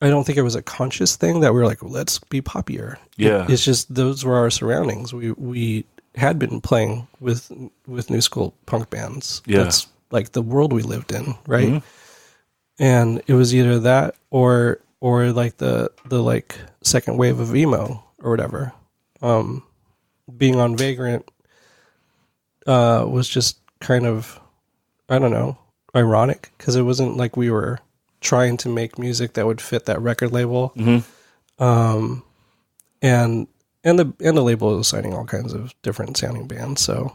I don't think it was a conscious thing that we were like, let's be poppier. Yeah. It's just those were our surroundings. We had been playing with new school punk bands. Yeah. That's like the world we lived in, right? Mm-hmm. And it was either that or like the like second wave of emo or whatever. Being on Vagrant was just kind of, I don't know, ironic, because it wasn't like we were trying to make music that would fit that record label. Mm-hmm. And the label was signing all kinds of different sounding bands. So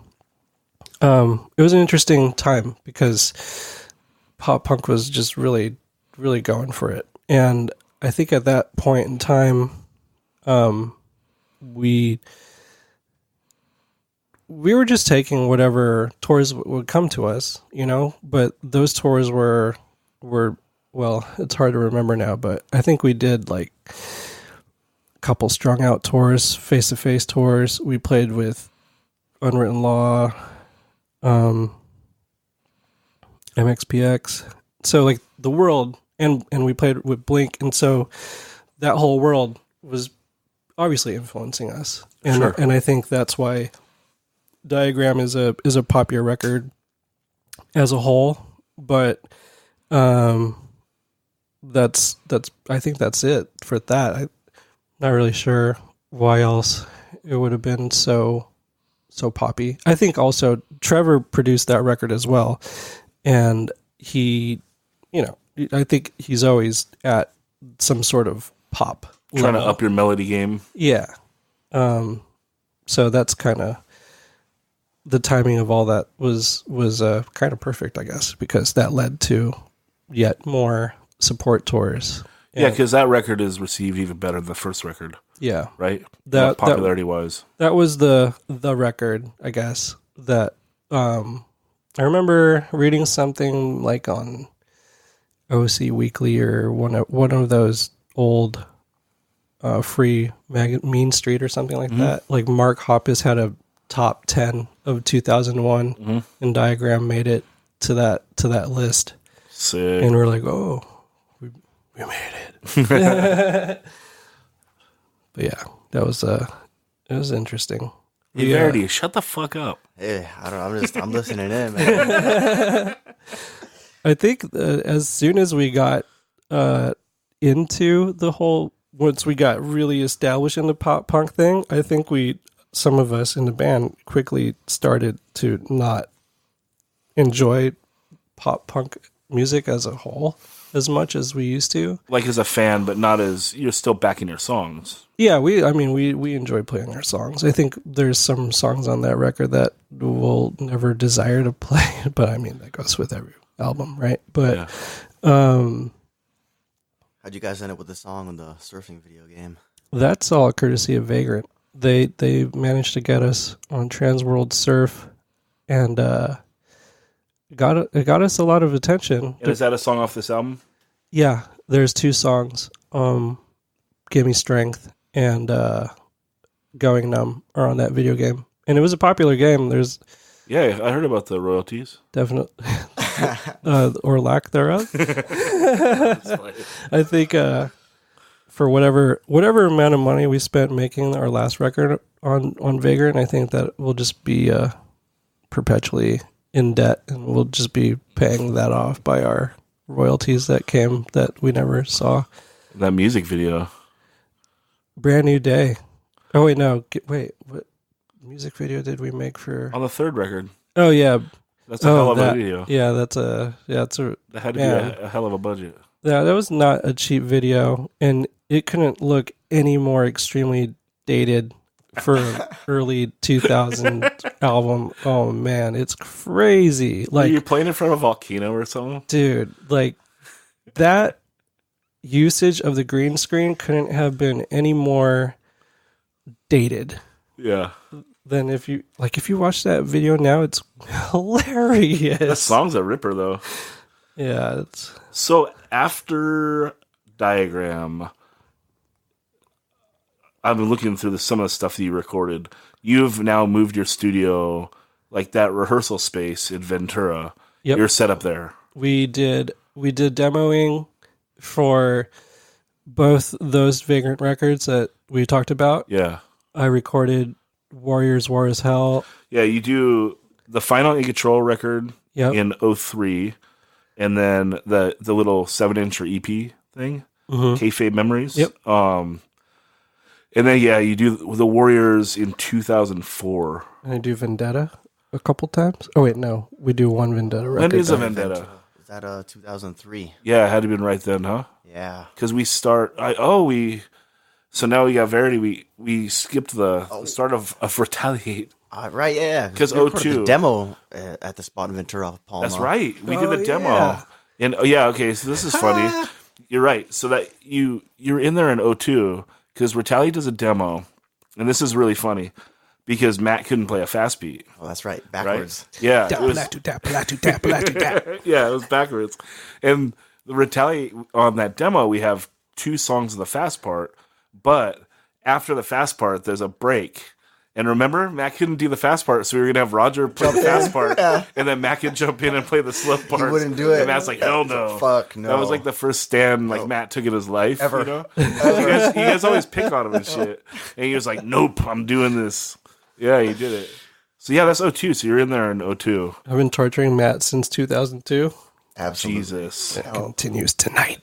it was an interesting time because pop punk was just really, really going for it. And I think at that point in time, we were just taking whatever tours would come to us, you know, but those tours were well, it's hard to remember now, but I think we did like a couple strung out tours, face-to-face tours. We played with Unwritten Law, MXPX. So like the world, and we played with Blink. And so that whole world was obviously influencing us. And, sure. And I think that's why Diagram is a popular record as a whole, but that's I think that's it for that. I'm not really sure why else it would have been so poppy. I think also Trevor produced that record as well, and he, you know, I think he's always at some sort of pop trying level. to up your melody game. Yeah. So that's kind of the timing of all that was kind of perfect, I guess, because that led to yet more support tours. Yeah, because that record is received even better than the first record. Yeah, right. Popularity was that was the record, I guess. That I remember reading something like on OC Weekly or one of those old free Mean Street or something like that. Like Mark Hoppus had a top 10 of 2001, and Diagram made it to that list. Sick. And we're like, oh, we made it. But yeah, it was interesting. Hey, Verity, shut the fuck up. Hey, I'm listening in, man. I think as soon as we got into the whole, once we got really established in the pop punk thing, I think some of us in the band quickly started to not enjoy pop punk music as a whole as much as we used to. Like as a fan, but not as, you're still backing your songs. Yeah, we enjoy playing our songs. I think there's some songs on that record that we'll never desire to play, but I mean, that goes with every album, right? But how'd you guys end up with the song in the surfing video game? That's all courtesy of Vagrant. They managed to get us on Transworld Surf, and it got us a lot of attention. And is that a song off this album? Yeah, there's 2 songs. Give Me Strength and Going Numb are on that video game. And it was a popular game. There's I heard about the royalties. Definitely. Or lack thereof. I think for whatever amount of money we spent making our last record on Vagrant, I think that we'll just be perpetually in debt, and we'll just be paying that off by our royalties that we never saw. That music video. Brand New Day. Oh wait, no. What music video did we make for on the third record? Oh yeah. That's a hell of a video. Yeah, that had to be a hell of a budget. Yeah, that was not a cheap video, and it couldn't look any more extremely dated for an early 2000 album. Oh man, it's crazy. Like, you're playing in front of a volcano or something? Dude, like that usage of the green screen couldn't have been any more dated. Yeah. Then if you watch that video now, it's hilarious. That song's a ripper though. Yeah, it's so after Diagram, I've been looking through some of the stuff that you recorded. You've now moved your studio, like that rehearsal space in Ventura. Yep. You're set up there. We did demoing for both those Vagrant records that we talked about. Yeah. I recorded Warriors War as Hell. Yeah, you do the final In Control record in 03, and then the little 7-inch or EP thing, Kayfabe Memories. Yep. And then you do the Warriors in 2004. And I do Vendetta a couple times. Oh wait, no, we do one Vendetta record. When is a Vendetta? Is that 2003? Yeah, it had to have been right then, huh? Yeah. Because so now we got Verity. We skipped the start of Retaliate. Right, yeah. Because 02. The demo at the spot in Ventura, Palma. That's right. We did the demo. Yeah. And okay, so this is funny. You're right. So that you're in there in 02 because Retaliate does a demo, and this is really funny because Matt couldn't play a fast beat. Oh, that's right. Backwards. Right? Yeah. Yeah, it was backwards. And the Retaliate on that demo, we have 2 songs of the fast part. But after the fast part, there's a break. And remember, Matt couldn't do the fast part, so we were going to have Roger play the fast part, and then Matt could jump in and play the slow part. He wouldn't do it. And Matt's like, hell no. Fuck no. That was like the first stand Matt took in his life. Ever. You know? You guys always pick on him and shit. And he was like, nope, I'm doing this. Yeah, he did it. So yeah, that's 02, so you're in there in 02. I've been torturing Matt since 2002. Absolutely. Jesus. It continues tonight.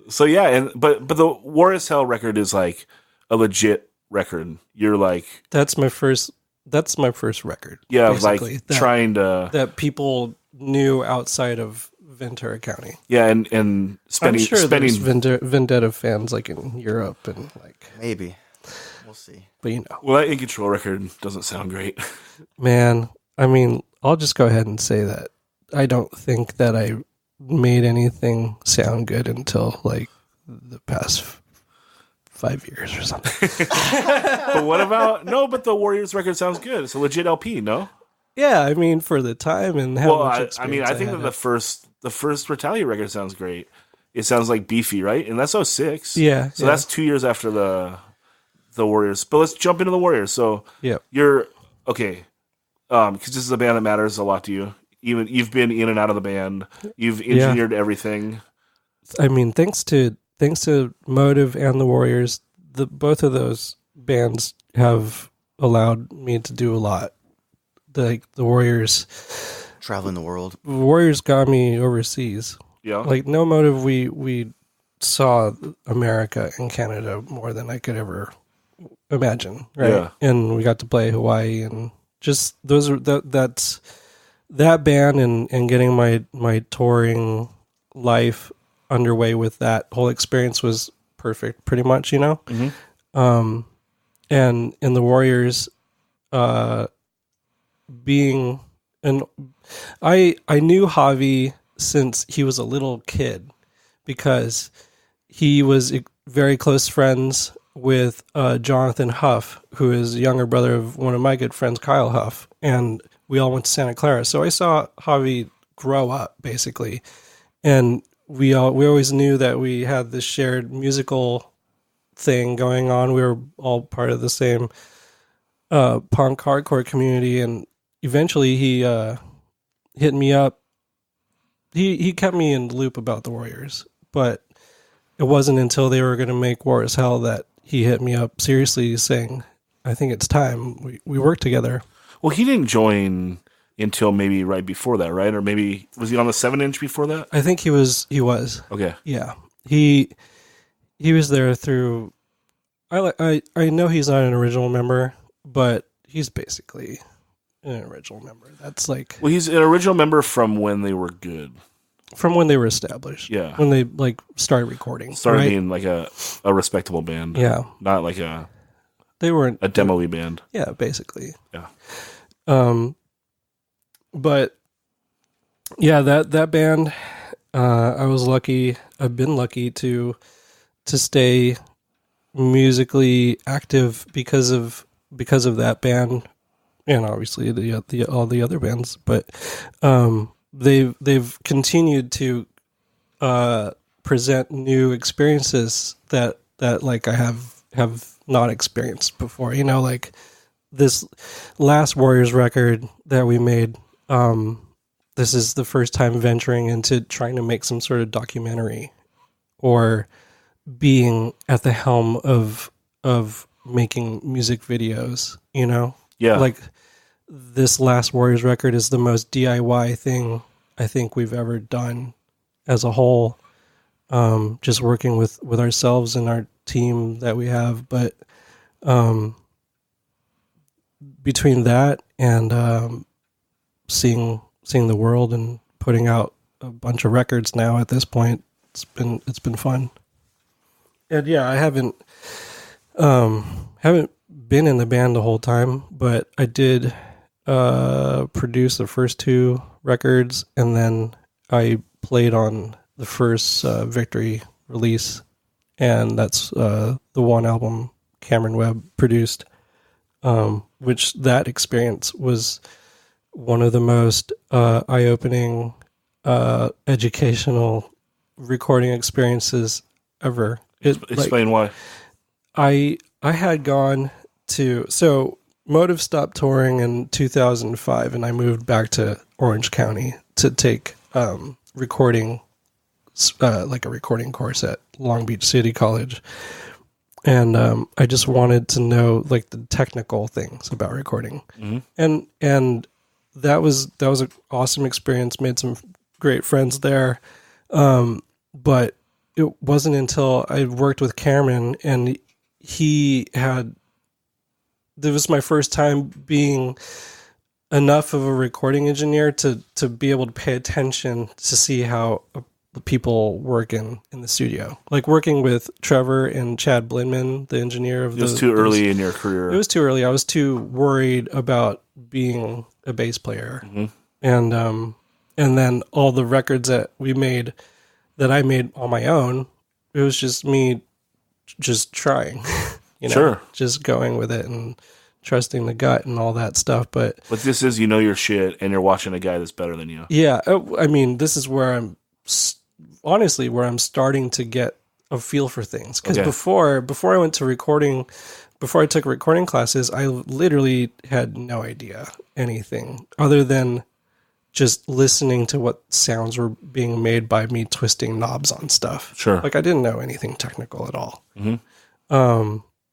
So yeah, but the War is Hell record is like a legit record. You're like that's my first record. Yeah, like trying to that people knew outside of Ventura County. Yeah, and spending. I'm sure there's Vendetta fans like in Europe and like maybe we'll see. But you know, well, that In Control record doesn't sound great. Man, I mean, I'll just go ahead and say that I don't think that I made anything sound good until like the past 5 years or something. But what about but the Warriors record sounds good. It's a legit LP, no? Yeah, I mean for the time and how much experience I mean, I think that the first Retaliate record sounds great. It sounds like beefy, right? And that's 06. Yeah. So that's 2 years after the Warriors. But let's jump into the Warriors. So you're okay. Because this is a band that matters a lot to you. Even you've been in and out of the band. You've engineered everything. I mean, thanks to Motiv and the Warriors, both of those bands have allowed me to do a lot. The Warriors traveling the world. The Warriors got me overseas. Yeah. Like No Motiv, we saw America and Canada more than I could ever imagine. Right. Yeah. And we got to play Hawaii and just those are that's that band and getting my touring life underway with that whole experience was perfect, pretty much, you know. Mm-hmm. And in the Warriors, being and I knew Javi since he was a little kid because he was very close friends with Jonathan Huff, who is a younger brother of one of my good friends, Kyle Huff, and we all went to Santa Clara. So I saw Javi grow up, basically, and we always knew that we had this shared musical thing going on. We were all part of the same punk hardcore community, and eventually he hit me up. He kept me in the loop about the Warriors, but it wasn't until they were going to make War is Hell that he hit me up seriously saying, I think it's time. We work together. Well, he didn't join until maybe right before that, right? Or maybe, was he on the 7-inch before that? I think he was. Okay. Yeah. He was there through, I know he's not an original member, but he's basically an original member. That's like... Well, he's an original member from when they were good. From when they were established. Yeah. When they like started recording. Started being like a respectable band. Yeah. Not like they weren't a demo-y band. Yeah, basically. Yeah. But yeah, that band, I was lucky. I've been lucky to stay musically active because of that band, and obviously all the other bands. But they've continued to present new experiences that like I have not experienced before. You know, like this last Warriors record that we made. This is the first time venturing into trying to make some sort of documentary or being at the helm of making music videos, you know? Yeah. Like this last Warriors record is the most DIY thing I think we've ever done as a whole. Just working with ourselves and our team that we have. But, between that and, seeing the world and putting out a bunch of records now at this point, it's been fun. And yeah, I haven't been in the band the whole time, but I did produce the first 2 records, and then I played on the first Victory release, and that's the one album Cameron Webb produced, which that experience was one of the most eye-opening, educational recording experiences ever. Explain why. I had gone to... So Motiv stopped touring in 2005, and I moved back to Orange County to take recording, like a recording course at Long Beach City College. And I just wanted to know like the technical things about recording. Mm-hmm. And that was an awesome experience. Made some great friends there. But it wasn't until I worked with Cameron and it was my first time being enough of a recording engineer to be able to pay attention to see how people work in the studio. Like working with Trevor and Chad Blinman, the engineer of It was too early in your career. It was too early. I was too worried about being a bass player. Mm-hmm. And And then all the records that I made on my own, it was just me just trying, Sure. just going with it and trusting the gut and all that stuff. But this is, your shit, and you're watching a guy that's better than you. yeah, I mean, this is where I'm honestly where I'm starting to get a feel for things. Because before I went to recording, before I took recording classes, I literally had no idea anything other than just listening to what sounds were being made by me twisting knobs on stuff. Sure. Like I didn't know anything technical at all.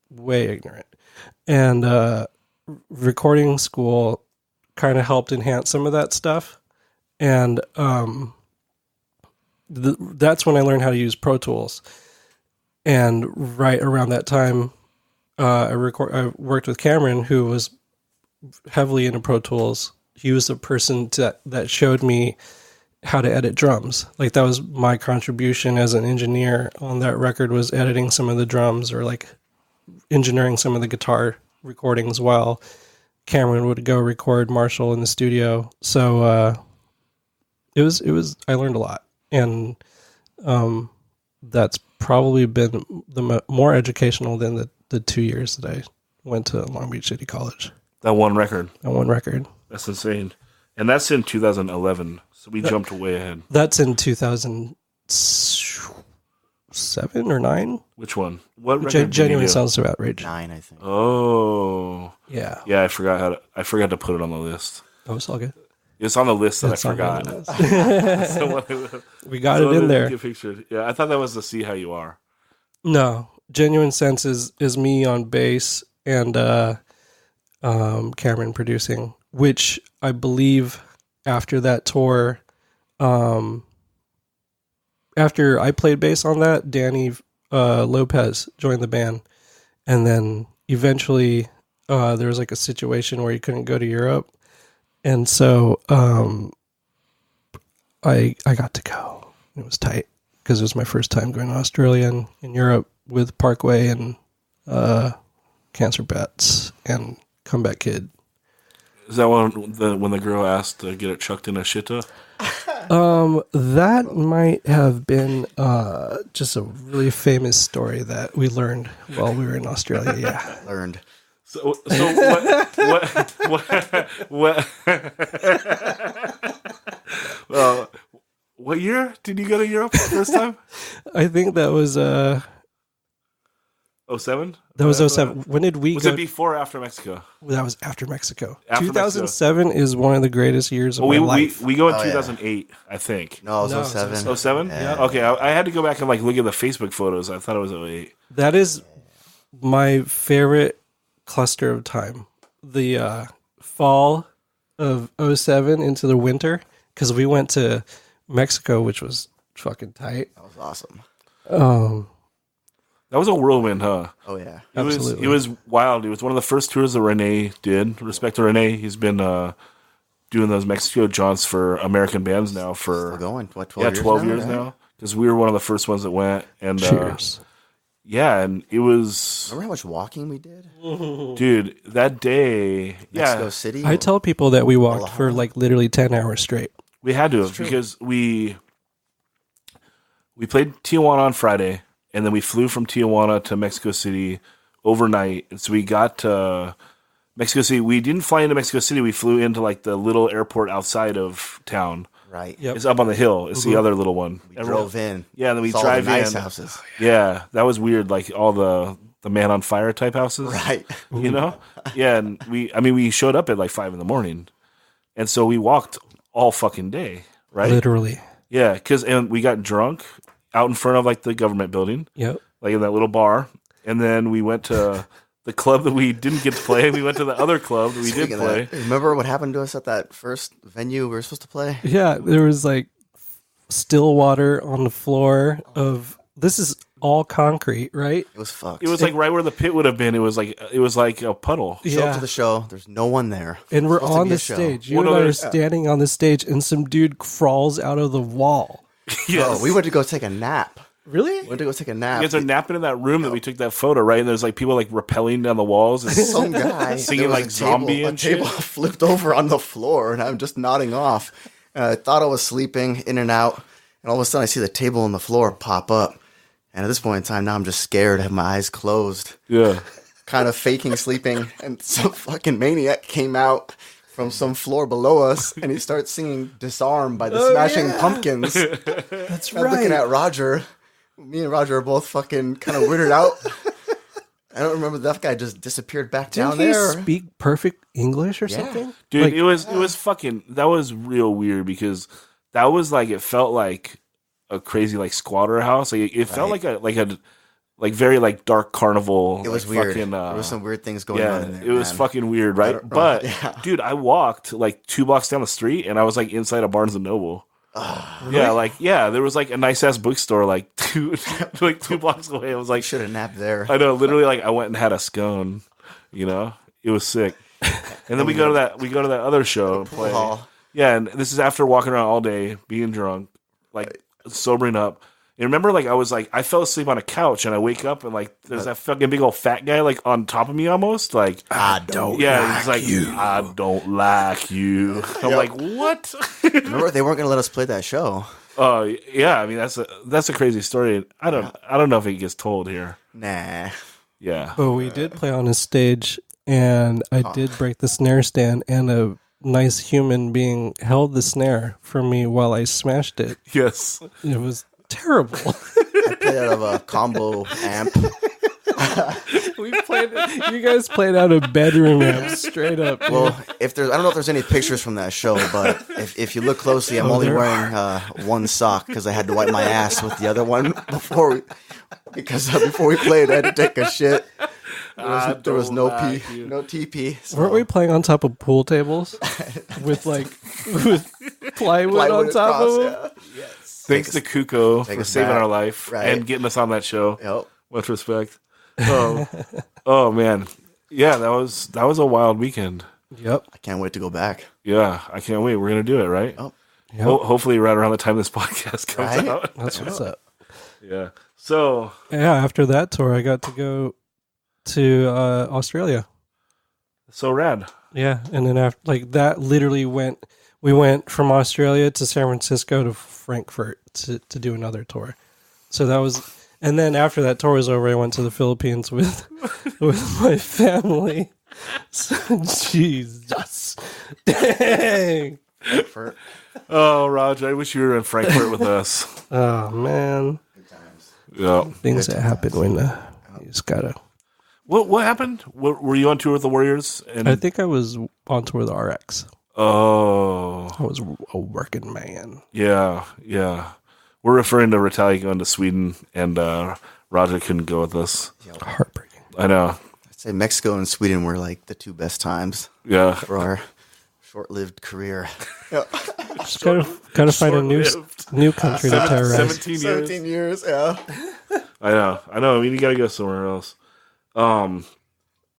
Way ignorant. And recording school kind of helped enhance some of that stuff. And that's when I learned how to use Pro Tools. And right around that time, I worked with Cameron, who was heavily into Pro Tools. He was the person that showed me how to edit drums. Like that was my contribution as an engineer on that record, was editing some of the drums or like engineering some of the guitar recordings while Cameron would go record Marshall in the studio. So it was I learned a lot, and that's probably been the more educational than the 2 years that I went to Long Beach City College. That one record. That's insane. And that's in 2011. So we jumped way ahead. That's in 2007 or 9. Which one? What record? Genuine Sounds of Outrage. 9, I think. Oh. Yeah. Yeah, I forgot to put it on the list. Oh, it's all good. It's on the list that It's I on forgot. the list. We got it in there. Get pictured. Yeah, I thought that was to See How You Are. No. Genuine Sense is me on bass and Cameron producing, which I believe after that tour, after I played bass on that, Danny Lopez joined the band. And then eventually there was like a situation where he couldn't go to Europe. And so I got to go. It was tight because it was my first time going to Australia and in Europe with Parkway and Cancer Bats and Comeback Kid. Is that when the girl asked to get it chucked in a shitta? That might have been just a really famous story that we learned while we were in Australia. Yeah, Learned. So what what year did you go to Europe this time? I think that was 07? That was 07. When did we was go? it before or after Mexico? That was after Mexico. After 2007 is one of the greatest years of my life. We go in 2008, I think. No, it was 07. 07? Yeah. Okay, I had to go back and like look at the Facebook photos. I thought it was 08. That is my favorite cluster of time. The fall of 07 into the winter, because we went to Mexico, which was fucking tight. That was awesome. That was a whirlwind, huh? Oh, yeah. Absolutely. It was wild. It was one of the first tours that Renee did. Respect to Renee. He's been doing those Mexico jaunts for American bands now for... Still going. What, 12 years 12 now, years right? now. Because we were one of the first ones that went. And Cheers. yeah, and it was... Remember how much walking we did? Dude, that day... Mexico yeah, City? I tell people that we walked for like literally 10 hours straight. we had to have because we played Tijuana on Friday, and then we flew from Tijuana to Mexico City overnight. And so we got to Mexico City. We didn't fly into Mexico City. We flew into like the little airport outside of town. Right. Yep. It's up on the hill. It's the other little one. We drove in. Yeah, and then we Saw drive the nice in. houses. Yeah, that was weird. Like all the Man on Fire type houses. Right. You know? Yeah, and we showed up at like 5 a.m. And so we walked all fucking day, right? Literally. Yeah, and we got drunk out in front of like the government building, Yep. like in that little bar. And then we went to the club that we didn't get to play. We went to the other club that we did Speaking of play. that, remember what happened to us at that first venue we were supposed to play? Yeah, there was like still water on the floor of... This is all concrete, right? It was fucked. It was like right where the pit would have been. It was like a puddle. Show up to the show. There's no one there. And we're Supposed to on be the a show. stage. You One and I other- are standing on the stage, and some dude crawls out of the wall. Yes. Bro, we went to go take a nap. Really? We went to go take a nap. You guys are napping in that room that we took that photo, right? And there's like people like rappelling down the walls. And Some guy Singing there was like a zombie table, and a table shit. flipped over on the floor, and I'm just nodding off. I thought I was sleeping, in and out, and all of a sudden I see the table on the floor pop up. And at this point in time, now I'm just scared. I have my eyes closed. Yeah. Kind of faking sleeping, and some fucking maniac came out from some floor below us, and he starts singing "Disarm" by the Smashing Pumpkins. That's I'm right. looking at Roger. Me and Roger are both fucking kind of weirded out. I don't remember, that guy just disappeared back down Didn't he there. speak perfect English or something? Dude, Like, it was fucking, that was real weird because that was like, it felt like a crazy like squatter house. Like it felt like a very like dark carnival. It was like, weird. Fucking, there was some weird things going on in there. It was man. fucking weird, right? But dude, I walked like 2 blocks down the street and I was like inside a Barnes and Noble. Really? Yeah, there was like a nice ass bookstore like 2 blocks away. I was like, Should have napped there. I know, literally, like I went and had a scone. You know, it was sick. And then we go to that other show and play. Hall. Yeah, and this is after walking around all day, being drunk, like sobering up. And remember, like I fell asleep on a couch, and I wake up, and like there's that fucking big old fat guy like on top of me almost. Like I don't. yeah, he's like I don't like you. I'm like, what? Remember, they weren't going to let us play that show. Oh yeah, I mean that's a crazy story. I don't know if it gets told here. Nah. Yeah. but we did play on a stage, and I did break the snare stand, and a nice human being held the snare for me while I smashed it. Yes. It was terrible. I played out of a combo amp. You guys played out a bedroom amp straight up. Well, I don't know if there's any pictures from that show, but if you look closely, I'm only there wearing one sock because I had to wipe my ass with the other one before we played. I had to take a shit. There was no like pee, you. no TP. So. Weren't we playing on top of pool tables with plywood on top across, of them? yeah. Thanks to Kuko take for us saving back. our life Right. and getting us on that show. Yep. With respect. Oh man. Yeah, that was a wild weekend. Yep. I can't wait to go back. Yeah, I can't wait. We're gonna do it, right? Oh, Yep. Hopefully right around the time this podcast comes Right? out. That's what's up. Yeah. So Yeah, after that tour, I got to go to Australia. rad. Yeah, and then after that, literally we went from Australia to San Francisco to Frankfurt to do another tour. So that was, and then after that tour was over, I went to the Philippines with my family. So, Jesus, dang! Oh, Roger, I wish you were in Frankfurt with us. Oh man, Yeah. things that happen when you just gotta. What happened? Were you on tour with the Warriors? And I think I was on tour with RX. oh, I was a working man. yeah. We're referring to Retaliate going to Sweden, and Roger couldn't go with us. Heartbreaking. I know. I'd say Mexico and Sweden were like the two best times Yeah. for our short-lived career. Just gotta find a new country to terrorize. 17 years. 17 years, yeah. I know. I mean, you got to go somewhere else.